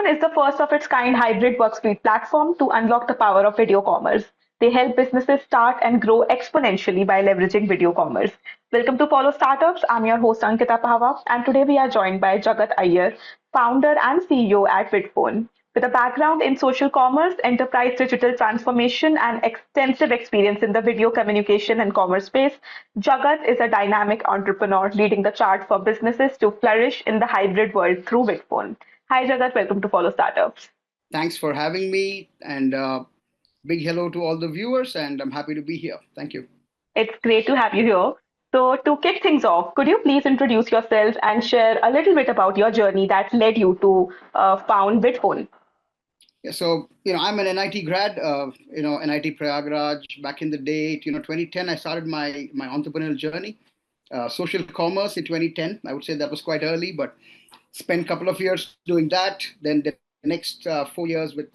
Vidphone is the first of its kind hybrid workspace platform to unlock the power of video commerce. They help businesses start and grow exponentially by leveraging video commerce. Welcome to Follow Startups. I'm your host Ankita Pahwa, and today we are joined by Jagat Iyer, founder and CEO at Vidphone. With a background in social commerce, enterprise digital transformation, and extensive experience in the video communication and commerce space, Jagat is a dynamic entrepreneur leading the charge for businesses to flourish in the hybrid world through Vidphone. Hi, Jagat. Welcome to Follow Startups. Thanks for having me, and big hello to all the viewers, and I'm happy to be here. Thank you. It's great to have you here. So, to kick things off, could you please introduce yourself and share a little bit about your journey that led you to found Vidphone? Yeah, so I'm an NIT grad. NIT Prayagraj. Back in the day, 2010, I started my entrepreneurial journey. Social commerce in 2010. I would say that was quite early, but spent a couple of years doing that. Then the next 4 years with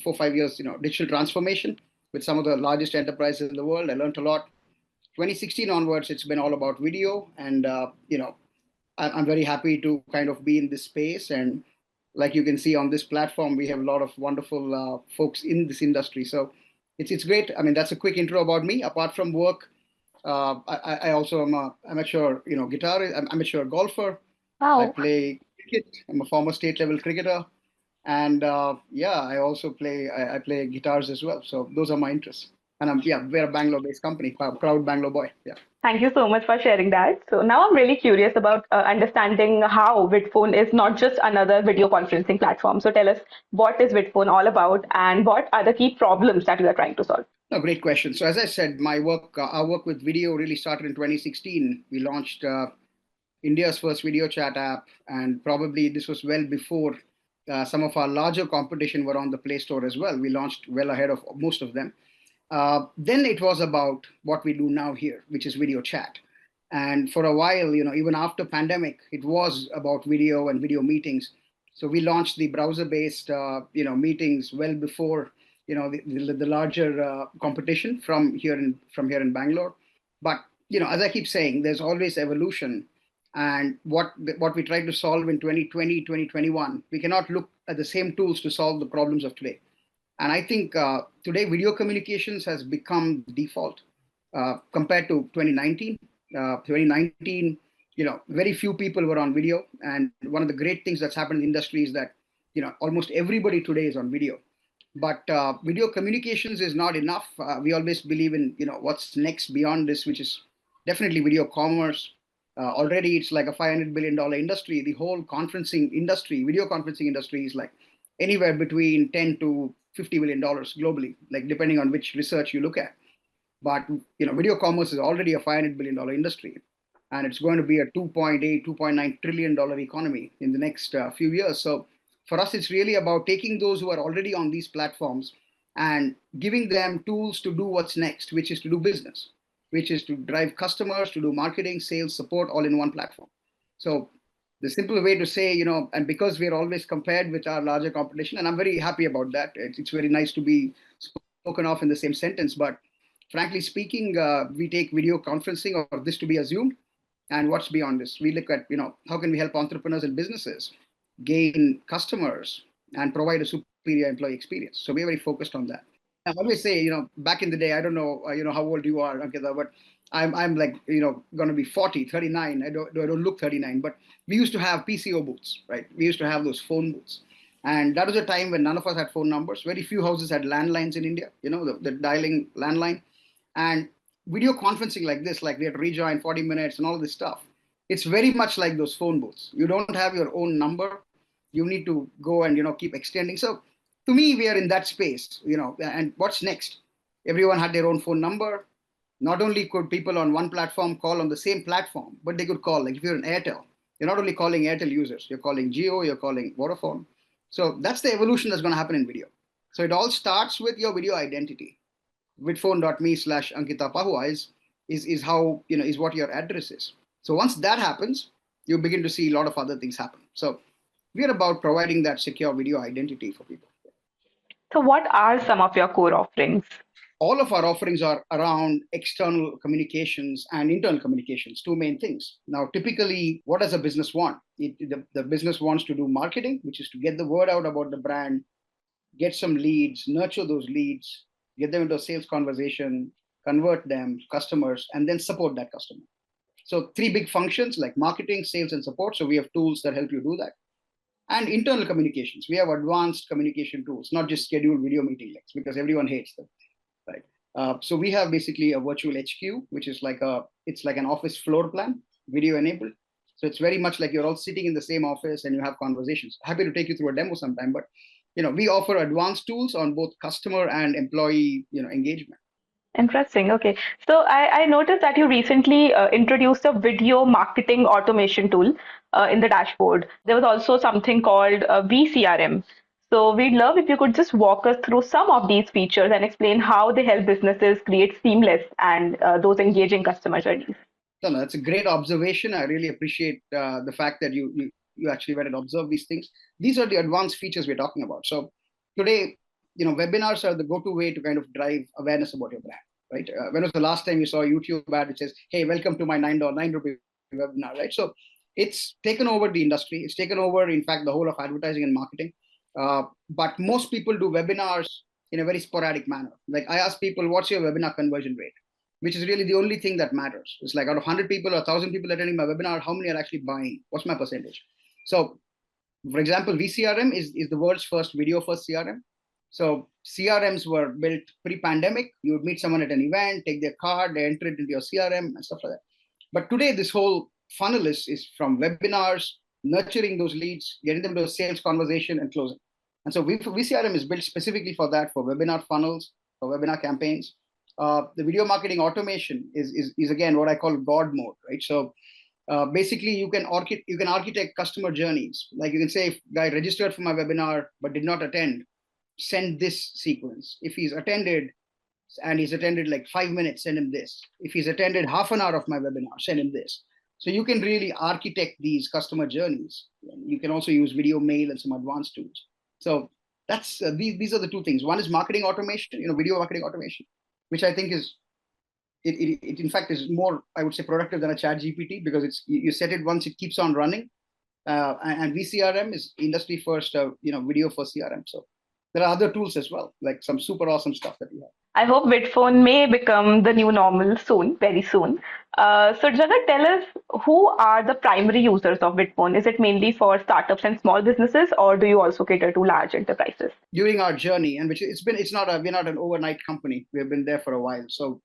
4 5 years, digital transformation with some of the largest enterprises in the world. I learned a lot. 2016 onwards, it's been all about video, and I'm very happy to kind of be in this space. And like you can see on this platform, we have a lot of wonderful folks in this industry. So it's great. I mean, that's a quick intro about me. Apart from work, I also am a amateur, amateur golfer. I Wow. play cricket. I'm a former state level cricketer, and I also I play guitars as well. So those are my interests. And we're a Bangalore based company, proud Bangalore boy. Yeah. Thank you so much for sharing that. So now I'm really curious about understanding how Vidphone is not just another video conferencing platform. So tell us, what is Vidphone all about and what are the key problems that you are trying to solve? No, great question. So as I said, our work with video really started in 2016. We launched India's first video chat app, and probably this was well before some of our larger competition were on the Play Store as well. We launched well ahead of most of them. Then it was about what we do now here, which is video chat. And for a while, even after pandemic, it was about video and video meetings. So we launched the browser-based, meetings well before, the larger competition from here in Bangalore. But as I keep saying, there's always evolution. And what we tried to solve in 2020, 2021, we cannot look at the same tools to solve the problems of today. And I think today video communications has become default compared to 2019. 2019, very few people were on video. And one of the great things that's happened in the industry is that, almost everybody today is on video. But video communications is not enough. We always believe in, what's next beyond this, which is definitely video commerce. Already it's like a $500 billion industry. The whole conferencing industry, video conferencing industry is like anywhere between 10 to $50 billion globally, like depending on which research you look at. But video commerce is already a $500 billion industry, and it's going to be a 2.8, $2.9 trillion economy in the next few years. So for us, it's really about taking those who are already on these platforms and giving them tools to do what's next, which is to do business, which is to drive customers, to do marketing, sales, support, all in one platform. So the simple way to say, and because we're always compared with our larger competition, and I'm very happy about that. It's very nice to be spoken of in the same sentence. But frankly speaking, we take video conferencing or this to be assumed. And what's beyond this? We look at, how can we help entrepreneurs and businesses gain customers and provide a superior employee experience? So we're very focused on that. I always say, back in the day, I don't know, how old you are, Ankita, but I'm like, going to be 40, 39. I don't look 39, but we used to have PCO booths, right? We used to have those phone booths. And that was a time when none of us had phone numbers. Very few houses had landlines in India, the dialing landline. And video conferencing like this, like we had to rejoin 40 minutes and all this stuff. It's very much like those phone booths. You don't have your own number. You need to go and, keep extending. So to me, we are in that space, and what's next? Everyone had their own phone number. Not only could people on one platform call on the same platform, but they could call, like if you're an Airtel, you're not only calling Airtel users, you're calling Jio, you're calling Vodafone. So that's the evolution that's going to happen in video. So it all starts with your video identity. Vidphone.me/Ankita Pahwa is how, is what your address is. So once that happens, you begin to see a lot of other things happen. So we're about providing that secure video identity for people. So, what are some of your core offerings? all of our offerings are around external communications and internal communications, two main things. Now, typically, what does a business want? The business wants to do marketing, which is to get the word out about the brand, get some leads, nurture those leads, get them into a sales conversation, convert them to customers, and then support that customer. So three big functions like marketing, sales, and support. So we have tools that help you do that. And internal communications. We have advanced communication tools, not just scheduled video meeting links, because everyone hates them, right? So we have basically a virtual HQ, which is it's like an office floor plan, video enabled. So it's very much like you're all sitting in the same office and you have conversations. Happy to take you through a demo sometime, but we offer advanced tools on both customer and employee engagement. Interesting. Okay. So I noticed that you recently introduced a video marketing automation tool in the dashboard. There was also something called VCRM. So we'd love if you could just walk us through some of these features and explain how they help businesses create seamless and those engaging customer journeys. No, that's a great observation. I really appreciate the fact that you actually went and observed these things. These are the advanced features we're talking about. So today, webinars are the go-to way to kind of drive awareness about your brand, right? When was the last time you saw a YouTube ad which says, "Hey, welcome to my ₹9 webinar," right? So it's taken over the industry. It's taken over, in fact, the whole of advertising and marketing. But most people do webinars in a very sporadic manner. Like I ask people, "What's your webinar conversion rate?" Which is really the only thing that matters. It's like out of 100 people or 1,000 people attending my webinar, how many are actually buying? What's my percentage? So, for example, VCRM is the world's first video-first CRM. So CRMs were built pre-pandemic. You would meet someone at an event, take their card, they enter it into your CRM and stuff like that. But today, this whole funnel is from webinars, nurturing those leads, getting them to a sales conversation and closing. And so VCRM is built specifically for that, for webinar funnels, for webinar campaigns. The video marketing automation is again what I call God mode, right? So basically, you can architect customer journeys. Like you can say, if guy registered for my webinar but did not attend, send this sequence. If he's attended and he's attended like 5 minutes, send him this. If he's attended half an hour of my webinar, send him this. So you can really architect these customer journeys. You can also use video mail and some advanced tools. So that's these are the two things. One is marketing automation, video marketing automation, which I think is, it in fact is more, I would say, productive than a chat GPT, because you set it once, it keeps on running. And VCRM is industry first, video for CRM. So there are other tools as well, like some super awesome stuff that we have. I hope Vidphone may become the new normal soon, very soon. So Jagat, tell us, who are the primary users of Vidphone? Is it mainly for startups and small businesses, or do you also cater to large enterprises? During our journey, and we're not an overnight company. We've been there for a while. So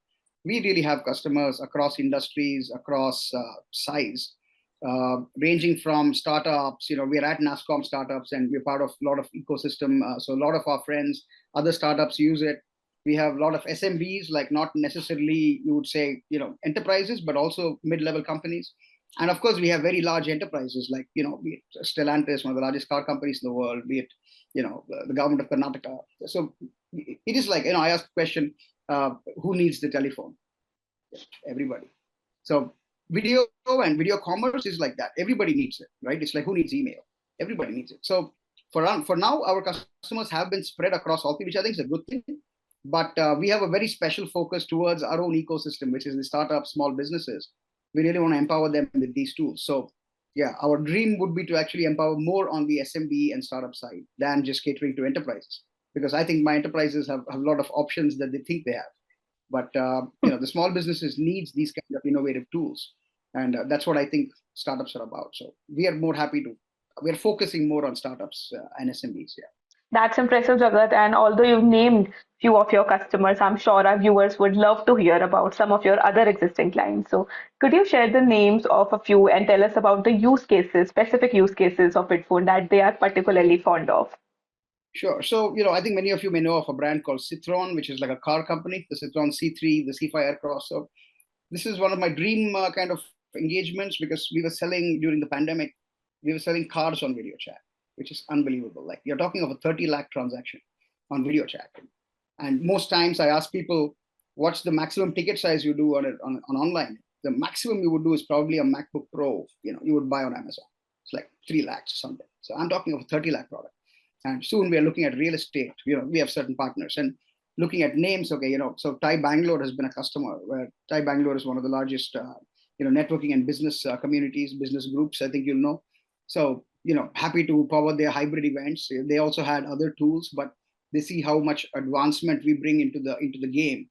we really have customers across industries, across size, ranging from startups. We're at NASCOM startups and we're part of a lot of ecosystem. So a lot of our friends, other startups use it. We have a lot of SMBs, like not necessarily, you would say, enterprises, but also mid-level companies. And of course, we have very large enterprises like, be it Stellantis, one of the largest car companies in the world, be it, the government of Karnataka. So it is like, I asked the question, who needs the telephone? Everybody. So video and video commerce is like that. Everybody needs it, right? It's like, who needs email? Everybody needs it. So for now, our customers have been spread across all three, which I think is a good thing. But we have a very special focus towards our own ecosystem, which is the startup, small businesses. We really want to empower them with these tools. So yeah, our dream would be to actually empower more on the SMB and startup side than just catering to enterprises. Because I think my enterprises have a lot of options that they think they have. But the small businesses needs these kind of innovative tools. And that's what I think startups are about. So we are we're focusing more on startups and SMBs, yeah. That's impressive, Jagat. And although you've named few of your customers, I'm sure our viewers would love to hear about some of your other existing clients. So could you share the names of a few and tell us about the specific use cases of Vidphone that they are particularly fond of? Sure. So, I think many of you may know of a brand called Citroën, which is like a car company, the Citroën C3, the C5 Aircross. So this is one of my dream kind of engagements, because we were selling during the pandemic, we were selling cars on video chat, which is unbelievable. Like you're talking of a 30 lakh transaction on video chat. And most times I ask people, what's the maximum ticket size you do on online? The maximum you would do is probably a MacBook Pro, you would buy on Amazon. It's like 3 lakhs or something. So I'm talking of a 30 lakh product. And soon we are looking at real estate. We have certain partners. And looking at names, okay, so Thai Bangalore has been a customer, where Thai Bangalore is one of the largest, networking and business communities, business groups, I think you'll know. So, happy to power their hybrid events. They also had other tools, but they see how much advancement we bring into the game,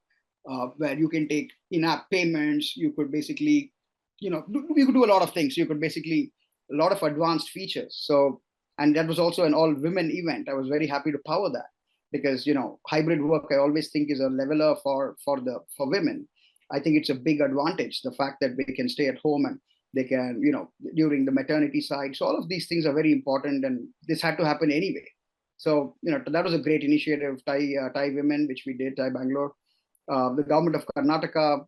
where you can take in-app payments. You could basically, you could do a lot of things. You could basically a lot of advanced features. So, and that was also an all-women event. I was very happy to power that because hybrid work I always think is a leveler for women. I think it's a big advantage, the fact that they can stay at home and they can during the maternity side. So all of these things are very important, and this had to happen anyway. So that was a great initiative, Thai women, which we did, Thai Bangalore. The government of Karnataka,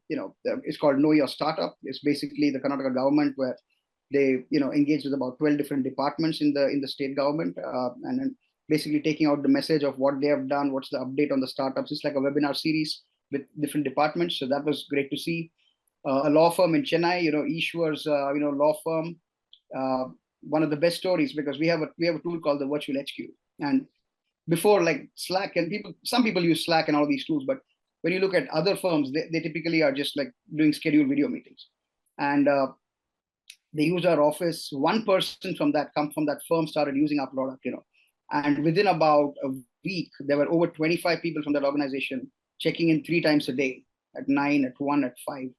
it's called Know Your Startup. It's basically the Karnataka government where they engage with about 12 different departments in the state government, and then basically taking out the message of what they have done, what's the update on the startups. It's like a webinar series with different departments. So that was great to see. A law firm in Chennai, Ishwar's law firm. Uh, One of the best stories, because we have a tool called the Virtual HQ, and before, like Slack, and some people use Slack and all these tools, but when you look at other firms, they typically are just like doing scheduled video meetings, and they use our office. One person from that firm started using our product, and within about a week, there were over 25 people from that organization checking in 3 times a day, at 9, at 1, at 5,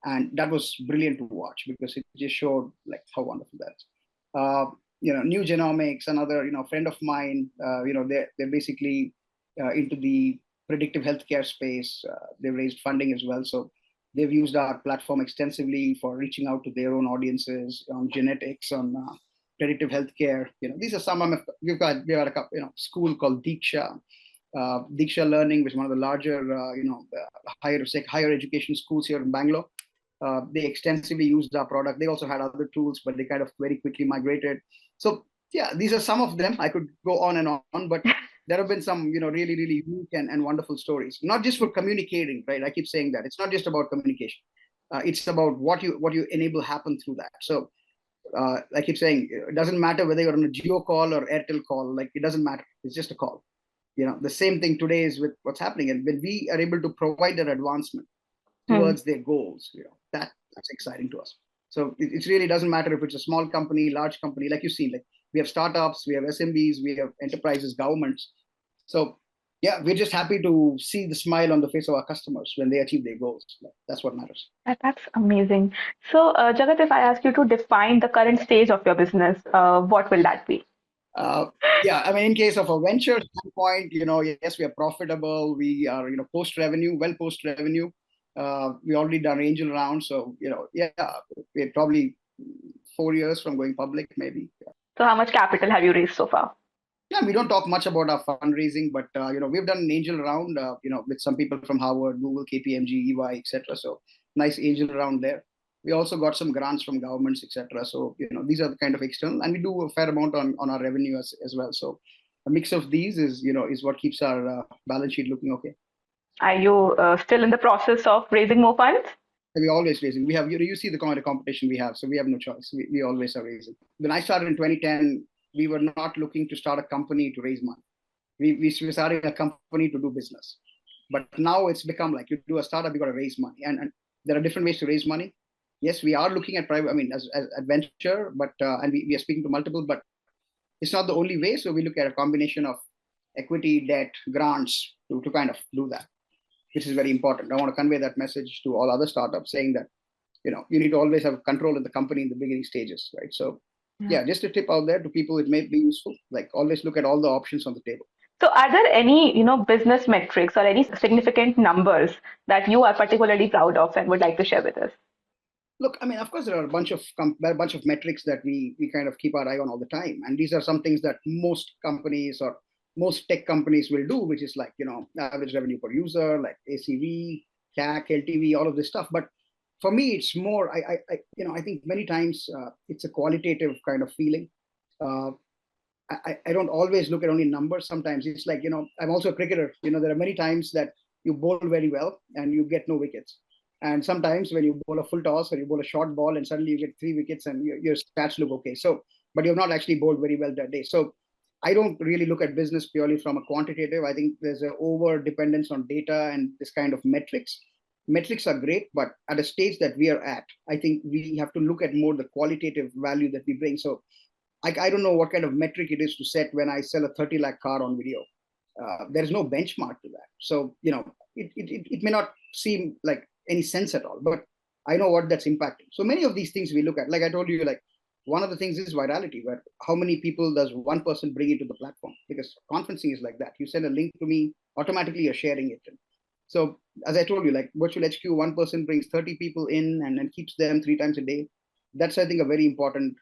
and that was brilliant to watch because it just showed like how wonderful that is. New Genomics, another friend of mine, they're basically into the predictive healthcare space. They raised funding as well, so they've used our platform extensively for reaching out to their own audiences on genetics, on predictive healthcare. These are some. We have a school called Diksha Learning, which is one of the larger higher education schools here in Bangalore. They extensively used our product. They also had other tools, but they kind of very quickly migrated. So yeah, these are some of them. I could go on and on, but there have been some, really, really unique and wonderful stories. Not just for communicating, right? I keep saying that it's not just about communication. It's about what you enable happen through that. So I keep saying it doesn't matter whether you're on a Geo call or Airtel call. Like it doesn't matter. It's just a call. The same thing today is with what's happening, and when we are able to provide that advancement towards their goals, that's exciting to us. So it really doesn't matter if it's a small company, large company, like you see, like we have startups, we have SMBs, we have enterprises, governments. So yeah, we're just happy to see the smile on the face of our customers when they achieve their goals. That's what matters. That's amazing. So, Jagat, if I ask you to define the current stage of your business, what will that be? Uh, yeah, I mean, in case of a venture standpoint, yes, we are profitable. We are, post revenue, well post revenue. We already done angel round, so yeah, we're probably 4 years from going public, maybe. Yeah. So, how much capital have you raised so far? Yeah, we don't talk much about our fundraising, but we've done an angel round, with some people from Harvard, Google, KPMG, EY, etc. So nice angel round there. We also got some grants from governments, etc. So these are the kind of external, and we do a fair amount on our revenue as well. So a mix of these is what keeps our balance sheet looking okay. Are you still in the process of raising more funds? We're always raising. We have you see the kind of competition we have, so we have no choice. We always are raising. When I started in 2010, we were not looking to start a company to raise money. We started a company to do business. But now it's become like you do a startup, you got to raise money, and there are different ways to raise money. Yes, we are looking at private. I mean, as adventure, but and we are speaking to multiple, but it's not the only way. So we look at a combination of equity, debt, grants to kind of do that, which is very important. I want to convey that message to all other startups, saying that you need to always have control of the company in the beginning stages, right? So yeah, just a tip out there to people, it may be useful. Like always look at all the options on the table. So, are there any, business metrics or any significant numbers that you are particularly proud of and would like to share with us? Look, I mean, of course, there are a bunch of metrics that we kind of keep our eye on all the time, and these are some things that most companies or most tech companies will do, which is like average revenue per user, like ACV, CAC, LTV, all of this stuff. But for me, it's more. I think many times it's a qualitative kind of feeling. Uh, I don't always look at only numbers. Sometimes it's like I'm also a cricketer. There are many times that you bowl very well and you get no wickets. And sometimes when you bowl a full toss or you bowl a short ball and suddenly you get 3 wickets and your stats look okay. So, but you've not actually bowled very well that day. So I don't really look at business purely from a quantitative. I think there's an over dependence on data and this kind of metrics. Metrics are great, but at a stage that we are at, I think we have to look at more the qualitative value that we bring. So I don't know what kind of metric it is to set when I sell a 30 lakh car on video. There is no benchmark to that. So, it may not seem like any sense at all, but I know what that's impacting. So many of these things we look at, like I told you, like one of the things is virality, where how many people does one person bring into the platform? Because conferencing is like that. You send a link to me, automatically you're sharing it. So as I told you, like virtual HQ, one person brings 30 people in and keeps them 3 times a day. That's, I think, a very important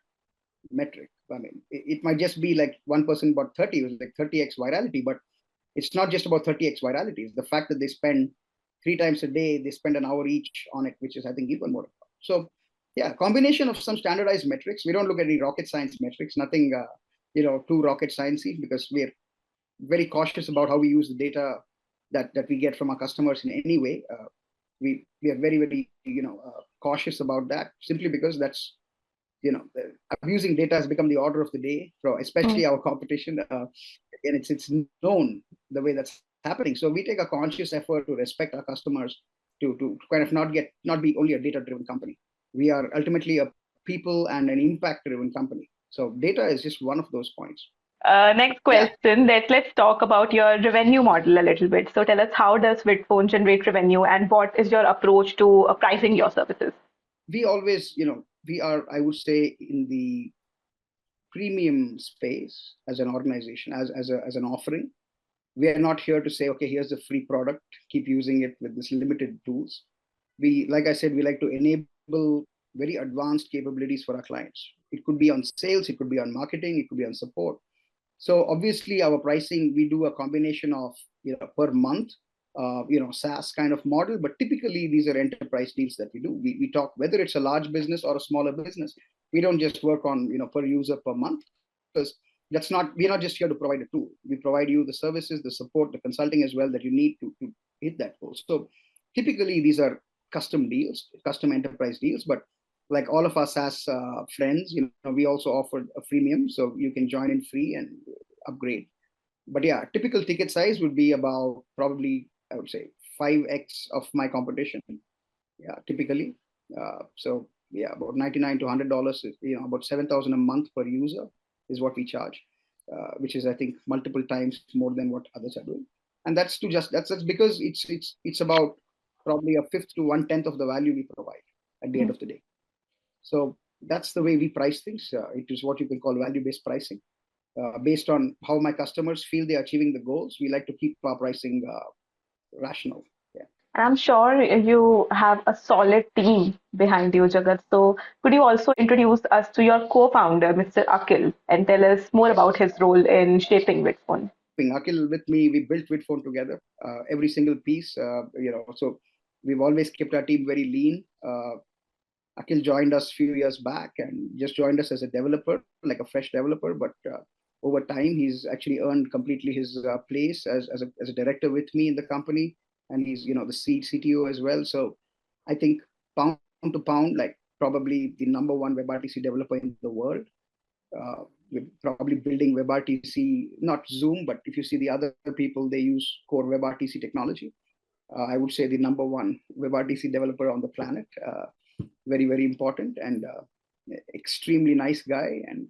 metric. I mean, it might just be like one person bought 30, it was like 30x virality, but it's not just about 30x virality. It's the fact that they spend 3 times a day, they spend an hour each on it, which is, I think, even more important. So, yeah, combination of some standardized metrics. We don't look at any rocket science metrics, nothing, too rocket sciencey, because we're very cautious about how we use the data that we get from our customers in any way. We are very, very, cautious about that, simply because that's, abusing data has become the order of the day, for especially our competition, and it's known the way that's happening. So we take a conscious effort to respect our customers, to kind of not be only a data driven company. We are ultimately a people and an impact driven company. So data is just one of those points. Next Yeah, question, let's talk about your revenue model a little bit. So tell us, how does Vidphone generate revenue and what is your approach to pricing your services? we always, we are, I would say, in the premium space as an organization, as an offering. We are not here to say, okay, here's a free product, keep using it with this limited tools. We, like I said, we like to enable very advanced capabilities for our clients. It could be on sales, it could be on marketing, it could be on support. So obviously our pricing, we do a combination of, per month, SaaS kind of model, but typically these are enterprise deals that we do. We talk whether it's a large business or a smaller business. We don't just work on, per user per month, because we're not just here to provide a tool. We provide you the services, the support, the consulting as well that you need to hit that goal. So typically these are custom deals, custom enterprise deals, but like all of our SaaS friends, we also offer a freemium, so you can join in free and upgrade. But yeah, typical ticket size would be about, probably, I would say, 5x of my competition. Yeah, typically. So yeah, about $99 to $100, about 7,000 a month per user is what we charge, which is, I think, multiple times more than what others are doing. And that's because it's about probably a fifth to 1/10 of the value we provide at the end of the day. So that's the way we price things. It is what you can call value-based pricing. Based on how my customers feel they're achieving the goals, we like to keep our pricing rational. Yeah. And I'm sure you have a solid team behind you, Jagat. So could you also introduce us to your co-founder, Mr. Akil, and tell us more about his role in shaping Vidphone? Akil with me, we built Vidphone together, every single piece, so we've always kept our team very lean. Akil joined us a few years back and just joined us as a developer, like a fresh developer. But over time, he's actually earned completely his place as a director with me in the company. And he's, the CTO as well. So I think pound to pound, like probably the number one WebRTC developer in the world. We're probably building WebRTC, not Zoom, but if you see the other people, they use core WebRTC technology. I would say the number one WebRTC developer on the planet. Very, very important, and extremely nice guy. And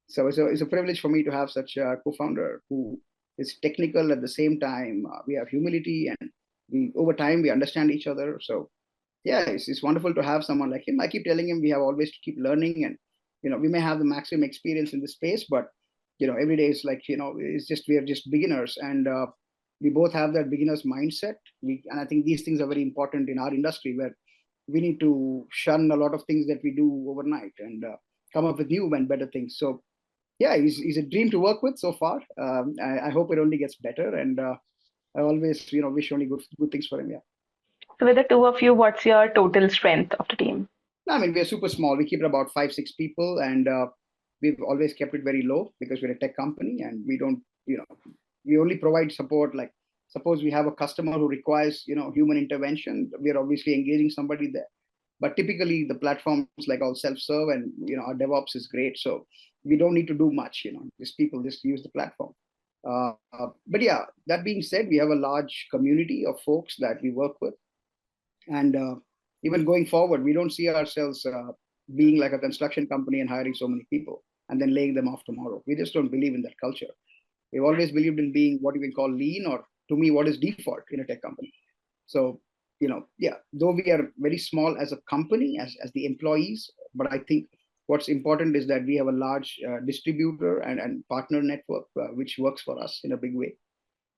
so it's a privilege for me to have such a co-founder who is technical at the same time. We have humility, and over time we understand each other. So yeah, it's wonderful to have someone like him. I keep telling him we have always to keep learning, and we may have the maximum experience in the space, but every day is like, we are just beginners, and we both have that beginner's mindset. And I think these things are very important in our industry, where we need to shun a lot of things that we do overnight and come up with new and better things. So yeah, he's a dream to work with so far. I hope it only gets better, and I always wish only good things for him. Yeah. So with the two of you, what's your total strength of the team? I mean, we're super small. We keep it about 5-6 people, and we've always kept it very low because we're a tech company, and we don't, we only provide support. Like, suppose we have a customer who requires, human intervention, we're obviously engaging somebody there. But typically, the platforms like all self-serve, and our DevOps is great. So we don't need to do much, just people just use the platform. But yeah, that being said, we have a large community of folks that we work with. And even going forward, we don't see ourselves being like a construction company and hiring so many people and then laying them off tomorrow. We just don't believe in that culture. We've always believed in being what you can call lean, or to me, what is default in a tech company. So, yeah, though we are very small as a company, as the employees, but I think what's important is that we have a large distributor and partner network, which works for us in a big way.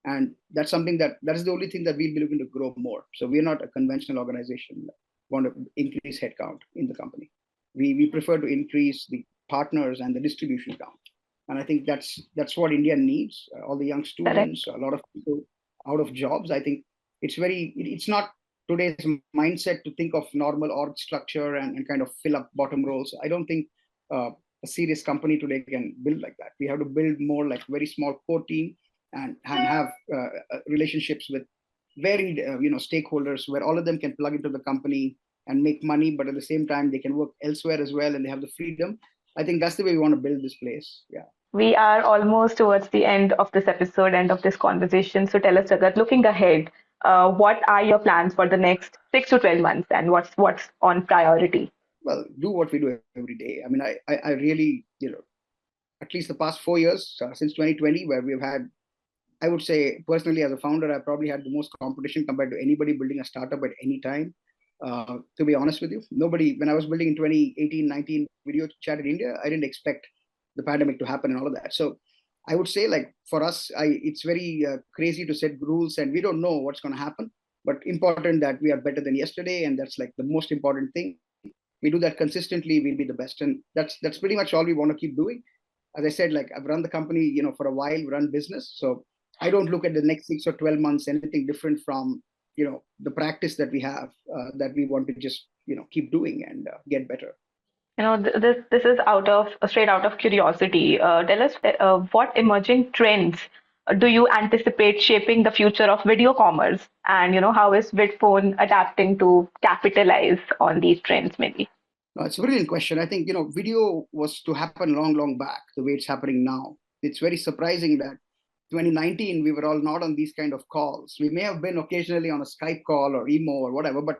And that's something that is the only thing that we'll be looking to grow more. So we're not a conventional organization that want to increase headcount in the company. We prefer to increase the partners and the distribution count. And I think that's what India needs. All the young students, Correct. a lot of people out of jobs. I think it's not today's mindset to think of normal org structure and kind of fill up bottom roles. I don't think a serious company today can build like that. We have to build more like very small core team and have relationships with varied stakeholders where all of them can plug into the company and make money, but at the same time they can work elsewhere as well and they have the freedom. I think that's the way we want to build this place. Yeah. We are almost towards the end of this episode, end of this conversation. So tell us, Jagat, looking ahead, what are your plans for the next 6 to 12 months, and what's on priority? Well, do what we do every day. I mean, I really, at least the past 4 years, since 2020, where we've had, I would say personally as a founder, I probably had the most competition compared to anybody building a startup at any time. To be honest with you, nobody, when I was building in 2018, 19 video chat in India, I didn't expect the pandemic to happen and all of that. So I would say like for us, it's very crazy to set rules and we don't know what's going to happen, but important that we are better than yesterday. And that's like the most important thing. We do that consistently, we'll be the best. And that's pretty much all we want to keep doing. As I said, like I've run the company, for a while, run business. So I don't look at the next 6 or 12 months anything different from the practice that we have that we want to just keep doing and get better. This is straight out of curiosity. Tell us what emerging trends do you anticipate shaping the future of video commerce, and how is Vidphone adapting to capitalize on these trends, maybe? No, it's a brilliant question. I think video was to happen long back the way it's happening now. It's very surprising that 2019 we were all not on these kind of calls. We may have been occasionally on a Skype call or emo or whatever, but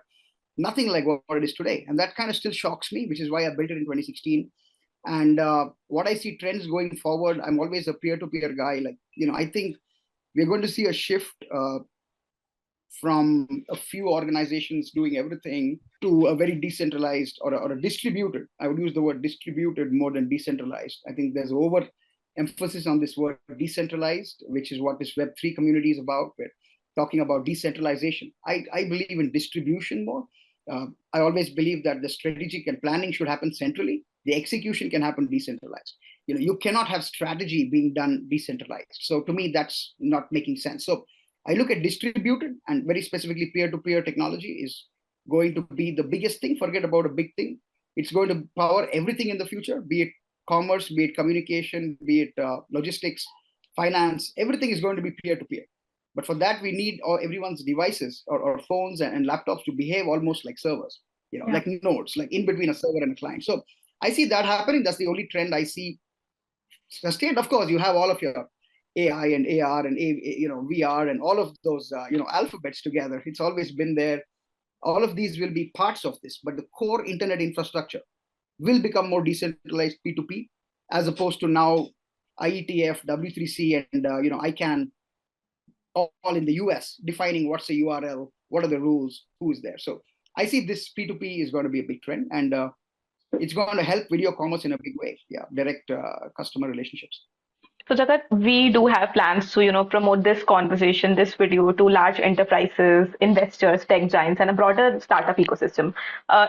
nothing like what it is today. And that kind of still shocks me, which is why I built it in 2016. And what I see trends going forward, I'm always a peer-to-peer guy. Like, I think we're going to see a shift from a few organizations doing everything to a very decentralized or a distributed. I would use the word distributed more than decentralized. I think there's over emphasis on this word decentralized, which is what this Web3 community is about. We're talking about decentralization. I believe in distribution more. I always believe that the strategic and planning should happen centrally. The execution can happen decentralized. You cannot have strategy being done decentralized. So to me, that's not making sense. So I look at distributed and very specifically peer-to-peer technology is going to be the biggest thing. Forget about a big thing. It's going to power everything in the future, be it commerce, be it communication, be it logistics, finance, everything is going to be peer-to-peer. But for that, we need everyone's devices or phones and laptops to behave almost like servers, like nodes, like in between a server and a client. So I see that happening. That's the only trend I see sustained. Of course, you have all of your AI and AR and VR and all of those alphabets together. It's always been there. All of these will be parts of this, but the core internet infrastructure will become more decentralized P2P as opposed to now IETF, W3C, and ICANN all in the US defining what's a URL, what are the rules, who is there. So I see this P2P is going to be a big trend, and it's going to help video commerce in a big way. Yeah, direct customer relationships. So Jagat, we do have plans to, promote this conversation, this video to large enterprises, investors, tech giants, and a broader startup ecosystem.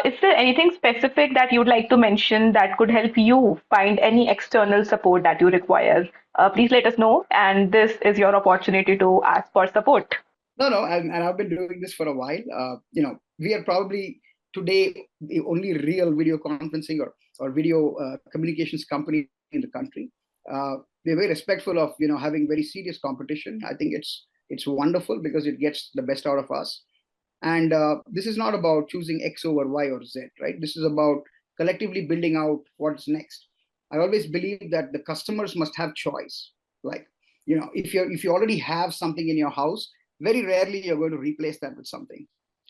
Is there anything specific that you'd like to mention that could help you find any external support that you require? Please let us know, and this is your opportunity to ask for support. No, and I've been doing this for a while. We are probably today the only real video conferencing or video communications company in the country. We're very respectful of having very serious competition. I think it's wonderful because it gets the best out of us. And this is not about choosing X over Y or Z, right? This is about collectively building out what's next. I always believe that the customers must have choice. Like, if you already have something in your house, very rarely you're going to replace that with something.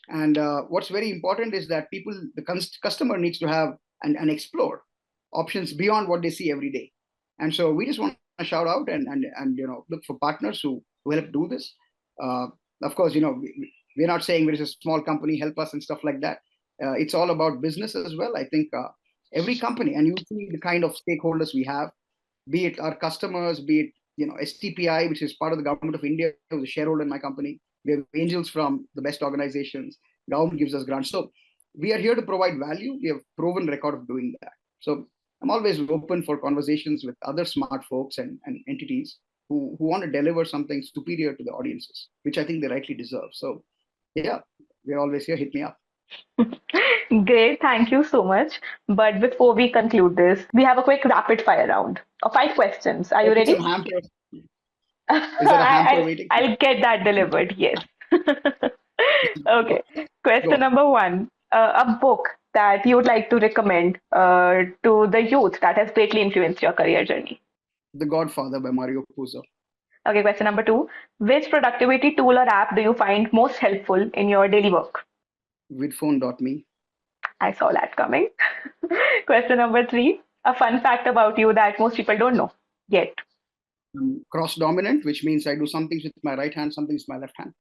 And what's very important is that the customer needs to have and explore options beyond what they see every day. And so we just want to shout out and look for partners who help do this. Uh, of course, we're not saying we're just a small company, help us and stuff like that. It's all about business as well. I think every company, and you see the kind of stakeholders we have, be it our customers, be it STPI, which is part of the government of India, who's a shareholder in my company. We have angels from the best organizations. Government gives us grants. So we are here to provide value. We have proven record of doing that. So I'm always open for conversations with other smart folks and entities who want to deliver something superior to the audiences, which I think they rightly deserve. So yeah, we're always here. Hit me up. Great, thank you so much. But before we conclude this, we have a quick rapid fire round of 5 questions. Are you Some ready? hamper. Is there a hamper waiting? I'll get that delivered. Yes. Okay. Go. Question number one: a book that you would like to recommend to the youth that has greatly influenced your career journey. The Godfather by Mario Puzo. Okay. Question number two: which productivity tool or app do you find most helpful in your daily work? Vidphone.me. I saw that coming. Question number three: a fun fact about you that most people don't know yet. Cross dominant, which means I do some things with my right hand, some things with my left hand.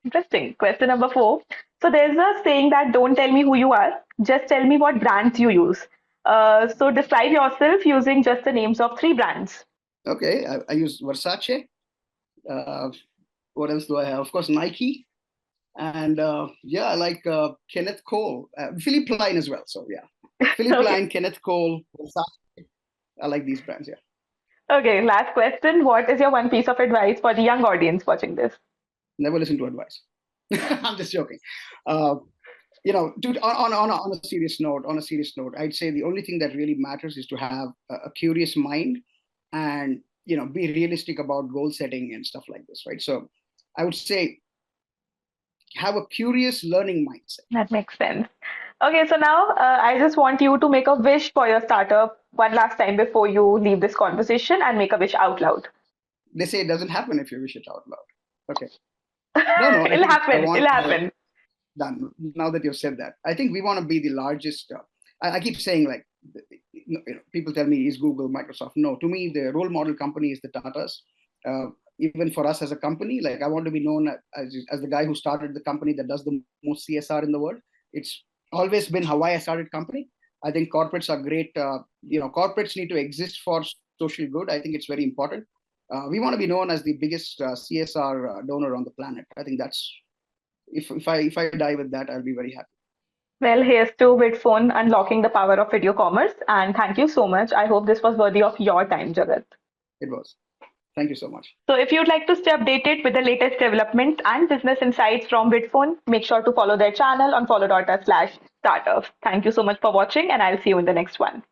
Interesting. Question number four. So there's a saying that don't tell me who you are, just tell me what brands you use. So describe yourself using just the names of three brands. Okay, I use Versace. Uh, what else do I have? Of course, Nike. And I like Kenneth Cole. Philippe Line as well. So yeah, Philippe Okay. Line, Kenneth Cole, Versace. I like these brands, yeah. Okay. Last question. What is your one piece of advice for the young audience watching this? Never listen to advice. I'm just joking. Uh, dude, on a serious note, I'd say the only thing that really matters is to have a curious mind and be realistic about goal setting and stuff like this, right? So I would say have a curious learning mindset. That makes sense. Okay. So now I just want you to make a wish for your startup one last time before you leave this conversation and make a wish out loud. They say it doesn't happen if you wish it out loud. Okay. No, I It'll think I happen. want It'll happen. done. Now that you've said that, I think we want to be the largest. I keep saying, like, people tell me, is Google, Microsoft? No, to me, the role model company is the Tatas. Uh, Even for us as a company, like, I want to be known as the guy who started the company that does the most CSR in the world. It's always been how I started company. I think corporates are great. Corporates need to exist for social good. I think it's very important. We want to be known as the biggest CSR donor on the planet. I think that's if I die with that, I'll be very happy. Well, here's to Vidphone unlocking the power of video commerce. And thank you so much. I hope this was worthy of your time, Jagat. It was. Thank you so much. So if you'd like to stay updated with the latest developments and business insights from Vidphone, make sure to follow their channel on follow.us/startups. Thank you so much for watching, and I'll see you in the next one.